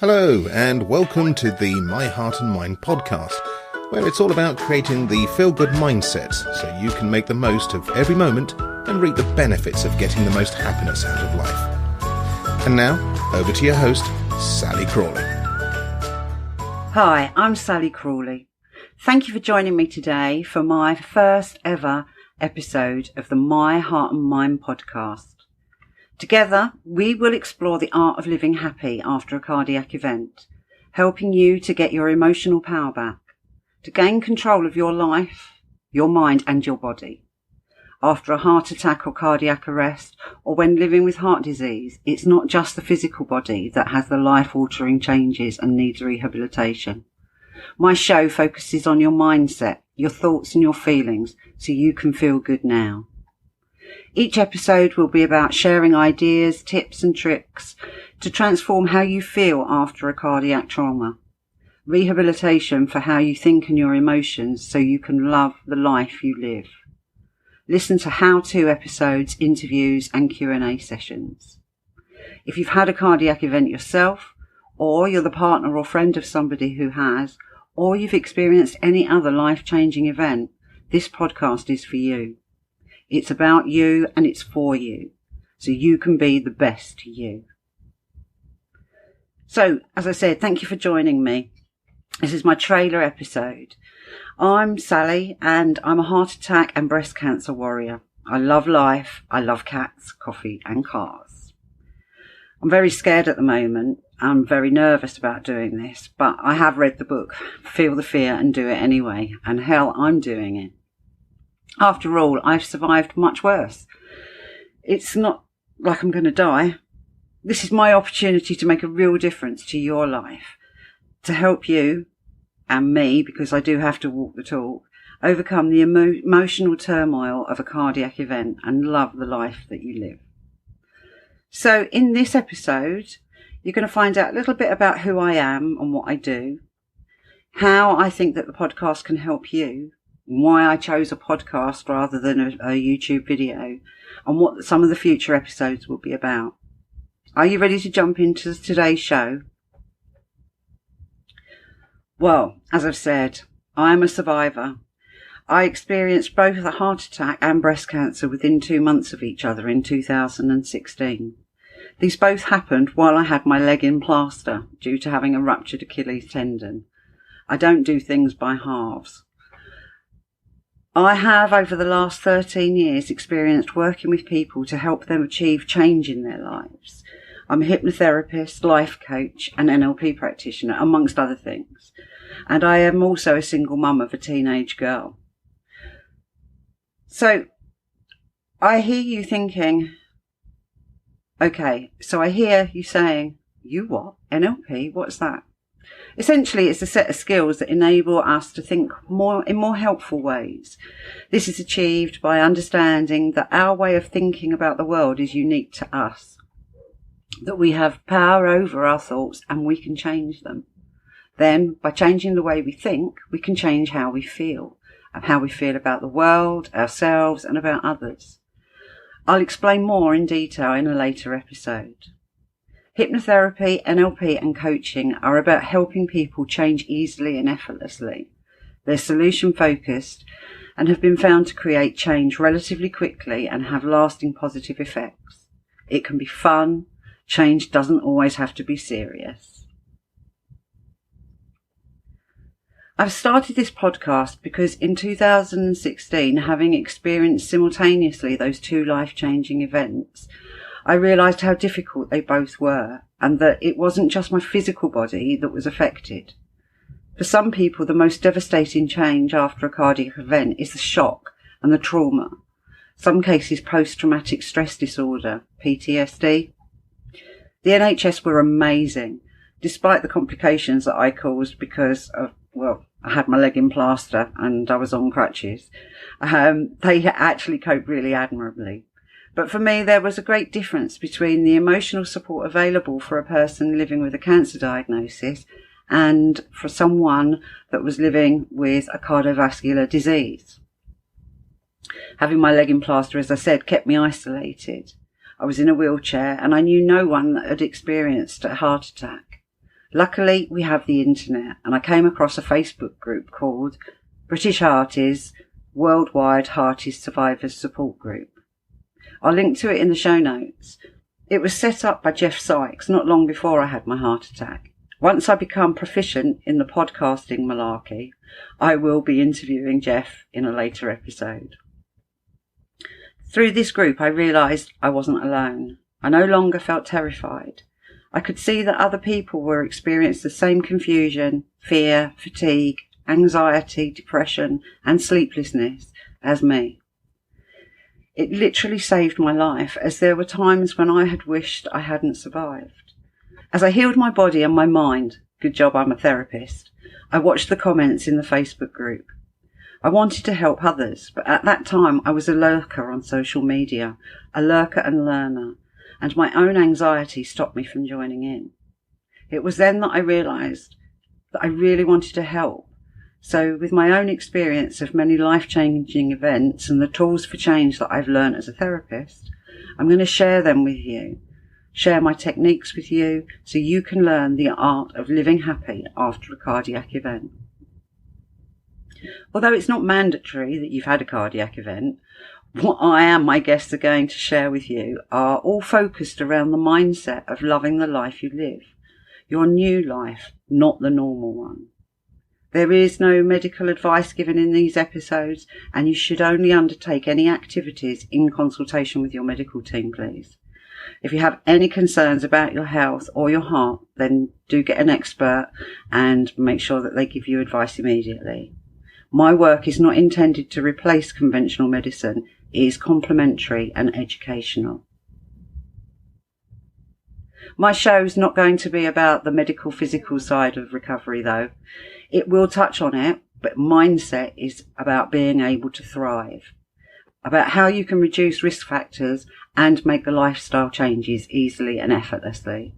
Hello, and welcome to the My Heart and Mind podcast, where it's all about creating the feel-good mindset so you can make the most of every moment and reap the benefits of getting the most happiness out of life. And now, over to your host, Sallie Crawley. Hi, I'm Sallie Crawley. Thank you for joining me today for my first ever episode of the My Heart and Mind podcast. Together, we will explore the art of living happy after a cardiac event, helping you to get your emotional power back, to gain control of your life, your mind and your body. After a heart attack or cardiac arrest, or when living with heart disease, it's not just the physical body that has the life-altering changes and needs rehabilitation. My show focuses on your mindset, your thoughts and your feelings, so you can feel good now. Each episode will be about sharing ideas, tips and tricks to transform how you feel after a cardiac trauma. Rehabilitation for how you think and your emotions so you can love the life you live. Listen to how-to episodes, interviews and Q&A sessions. If you've had a cardiac event yourself, or you're the partner or friend of somebody who has, or you've experienced any other life-changing event, this podcast is for you. It's about you and it's for you, so you can be the best you. So, as I said, thank you for joining me. This is my trailer episode. I'm Sallie and I'm a heart attack and breast cancer warrior. I love life, I love cats, coffee and cars. I'm very scared at the moment. I'm very nervous about doing this, but I have read the book, Feel the Fear and Do It Anyway, and hell, I'm doing it. After all, I've survived much worse. It's not like I'm going to die. This is my opportunity to make a real difference to your life, to help you and me, because I do have to walk the talk, overcome the emotional turmoil of a cardiac event and love the life that you live. So in this episode, you're going to find out a little bit about who I am and what I do, how I think that the podcast can help you, why I chose a podcast rather than a YouTube video, and what some of the future episodes will be about. Are you ready to jump into today's show? Well, as I've said, I am a survivor. I experienced both a heart attack and breast cancer within 2 months of each other in 2016. These both happened while I had my leg in plaster due to having a ruptured Achilles tendon. I don't do things by halves. I have, over the last 13 years, experienced working with people to help them achieve change in their lives. I'm a hypnotherapist, life coach, and NLP practitioner, amongst other things. And I am also a single mum of a teenage girl. So, I hear you thinking, okay, so I hear you saying, you what? NLP? What's that? Essentially, it's a set of skills that enable us to think in more helpful ways. This is achieved by understanding that our way of thinking about the world is unique to us, that we have power over our thoughts and we can change them. Then, by changing the way we think, we can change how we feel, and how we feel about the world, ourselves, and about others. I'll explain more in detail in a later episode. Hypnotherapy, NLP and coaching are about helping people change easily and effortlessly. They're solution focused and have been found to create change relatively quickly and have lasting positive effects. It can be fun. Change doesn't always have to be serious. I've started this podcast because in 2016, having experienced simultaneously those two life-changing events, I realised how difficult they both were, and that it wasn't just my physical body that was affected. For some people, the most devastating change after a cardiac event is the shock and the trauma. Some cases, post-traumatic stress disorder, PTSD. The NHS were amazing, despite the complications that I caused because of, I had my leg in plaster and I was on crutches. They actually coped really admirably. But for me, there was a great difference between the emotional support available for a person living with a cancer diagnosis and for someone that was living with a cardiovascular disease. Having my leg in plaster, as I said, kept me isolated. I was in a wheelchair and I knew no one that had experienced a heart attack. Luckily, we have the internet, and I came across a Facebook group called British Hearties Worldwide Hearties Survivors Support Group. I'll link to it in the show notes. It was set up by Jeff Sykes not long before I had my heart attack. Once I become proficient in the podcasting malarkey, I will be interviewing Jeff in a later episode. Through this group, I realised I wasn't alone. I no longer felt terrified. I could see that other people were experiencing the same confusion, fear, fatigue, anxiety, depression, and sleeplessness as me. It literally saved my life, as there were times when I had wished I hadn't survived. As I healed my body and my mind, good job I'm a therapist, I watched the comments in the Facebook group. I wanted to help others, but at that time I was a lurker on social media, a lurker and learner, and my own anxiety stopped me from joining in. It was then that I realised that I really wanted to help. So with my own experience of many life-changing events and the tools for change that I've learned as a therapist, I'm going to share them with you, share my techniques with you, so you can learn the art of living happy after a cardiac event. Although it's not mandatory that you've had a cardiac event, what I and my guests are going to share with you are all focused around the mindset of loving the life you live, your new life, not the normal one. There is no medical advice given in these episodes, and you should only undertake any activities in consultation with your medical team, please. If you have any concerns about your health or your heart, then do get an expert and make sure that they give you advice immediately. My work is not intended to replace conventional medicine. It is complementary and educational. My show is not going to be about the medical physical side of recovery, though. It will touch on it, but mindset is about being able to thrive, about how you can reduce risk factors and make the lifestyle changes easily and effortlessly.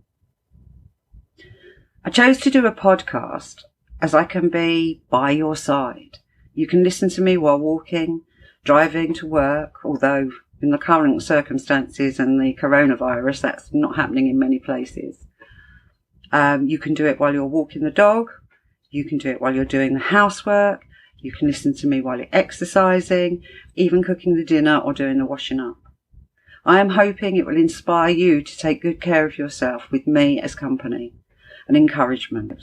I chose to do a podcast as I can be by your side. You can listen to me while walking, driving to work, although in the current circumstances and the coronavirus, that's not happening in many places. You can do it while you're walking the dog. You can do it while you're doing the housework. You can listen to me while you're exercising, even cooking the dinner or doing the washing up. I am hoping it will inspire you to take good care of yourself with me as company and encouragement.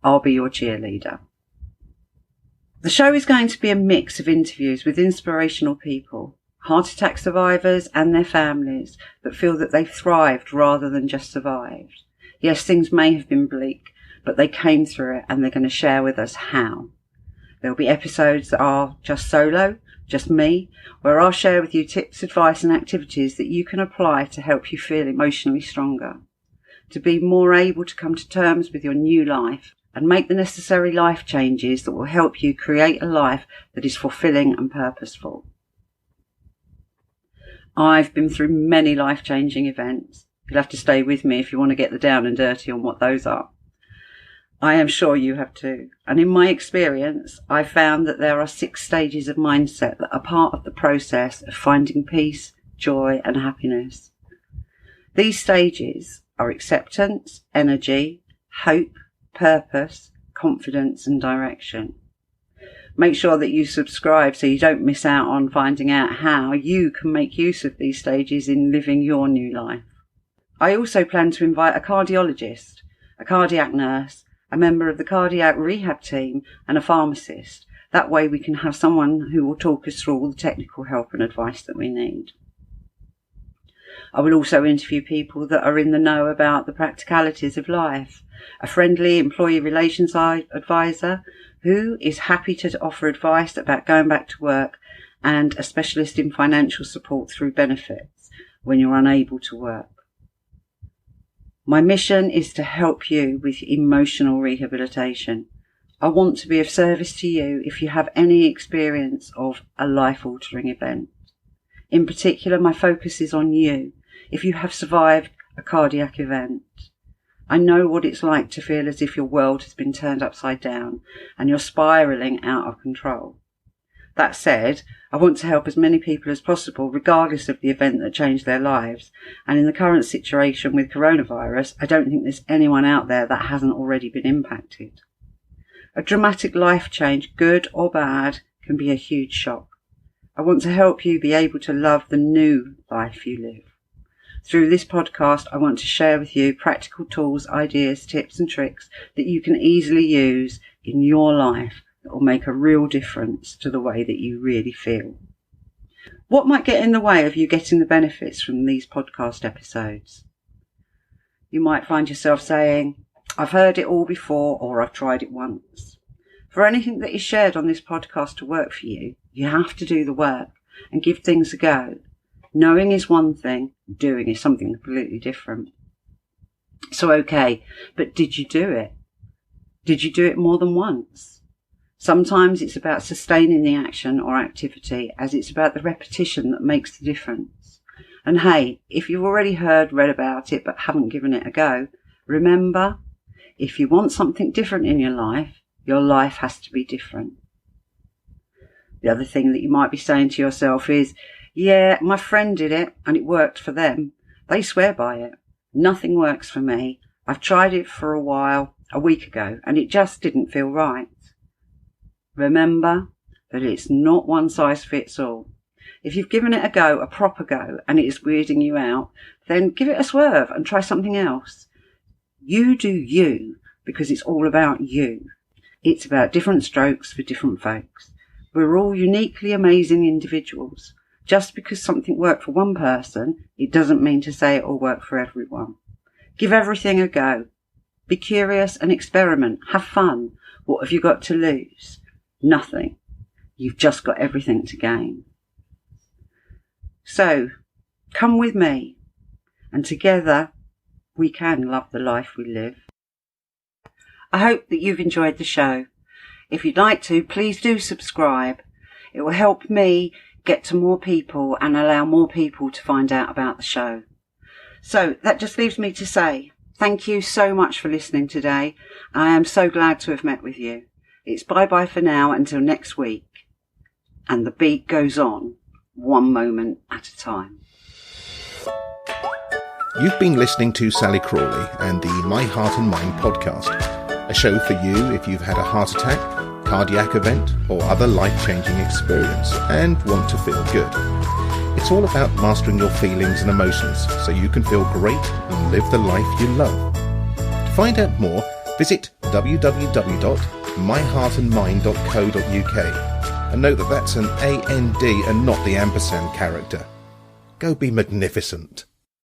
I'll be your cheerleader. The show is going to be a mix of interviews with inspirational people, heart attack survivors and their families that feel that they've thrived rather than just survived. Yes, things may have been bleak, but they came through it and they're going to share with us how. There'll be episodes that are just solo, just me, where I'll share with you tips, advice and activities that you can apply to help you feel emotionally stronger, to be more able to come to terms with your new life and make the necessary life changes that will help you create a life that is fulfilling and purposeful. I've been through many life-changing events. You'll have to stay with me if you want to get the down and dirty on what those are. I am sure you have too. And in my experience, I've found that there are 6 stages of mindset that are part of the process of finding peace, joy and happiness. These stages are acceptance, energy, hope, purpose, confidence and direction. Make sure that you subscribe so you don't miss out on finding out how you can make use of these stages in living your new life. I also plan to invite a cardiologist, a cardiac nurse, a member of the cardiac rehab team and a pharmacist. That way we can have someone who will talk us through all the technical help and advice that we need. I will also interview people that are in the know about the practicalities of life, a friendly employee relations advisor who is happy to offer advice about going back to work, and a specialist in financial support through benefits when you're unable to work. My mission is to help you with emotional rehabilitation. I want to be of service to you if you have any experience of a life-altering event. In particular, my focus is on you if you have survived a cardiac event. I know what it's like to feel as if your world has been turned upside down and you're spiralling out of control. That said, I want to help as many people as possible, regardless of the event that changed their lives. And in the current situation with coronavirus, I don't think there's anyone out there that hasn't already been impacted. A dramatic life change, good or bad, can be a huge shock. I want to help you be able to love the new life you live. Through this podcast, I want to share with you practical tools, ideas, tips and tricks that you can easily use in your life that will make a real difference to the way that you really feel. What might get in the way of you getting the benefits from these podcast episodes? You might find yourself saying, I've heard it all before, or I've tried it once. For anything that is shared on this podcast to work for you, you have to do the work and give things a go. Knowing is one thing, doing is something completely different. So okay, but did you do it? Did you do it more than once? Sometimes it's about sustaining the action or activity, as it's about the repetition that makes the difference. And hey, if you've already read about it but haven't given it a go, remember, if you want something different in your life has to be different. The other thing that you might be saying to yourself is, yeah, my friend did it and it worked for them. They swear by it. Nothing works for me. I've tried it for a while, a week ago, and it just didn't feel right. Remember that it's not one size fits all. If you've given it a go, a proper go, and it is weirding you out, then give it a swerve and try something else. You do you, because it's all about you. It's about different strokes for different folks. We're all uniquely amazing individuals. Just because something worked for one person, it doesn't mean to say it will work for everyone. Give everything a go. Be curious and experiment. Have fun. What have you got to lose? Nothing. You've just got everything to gain. So, come with me, and together we can love the life we live. I hope that you've enjoyed the show. If you'd like to, please do subscribe. It will help me get to more people and allow more people to find out about the show. So that just leaves me to say thank you so much for listening today. I am so glad to have met with you. It's bye-bye for now until next week. And the beat goes on, one moment at a time. You've been listening to Sallie Crawley and the My Heart and Mind podcast, a show for you if you've had a heart attack, cardiac event or other life-changing experience and want to feel good. It's all about mastering your feelings and emotions so you can feel great and live the life you love. To find out more, visit www.myheartandmind.co.uk and note that that's an AND and not the ampersand character. Go be magnificent.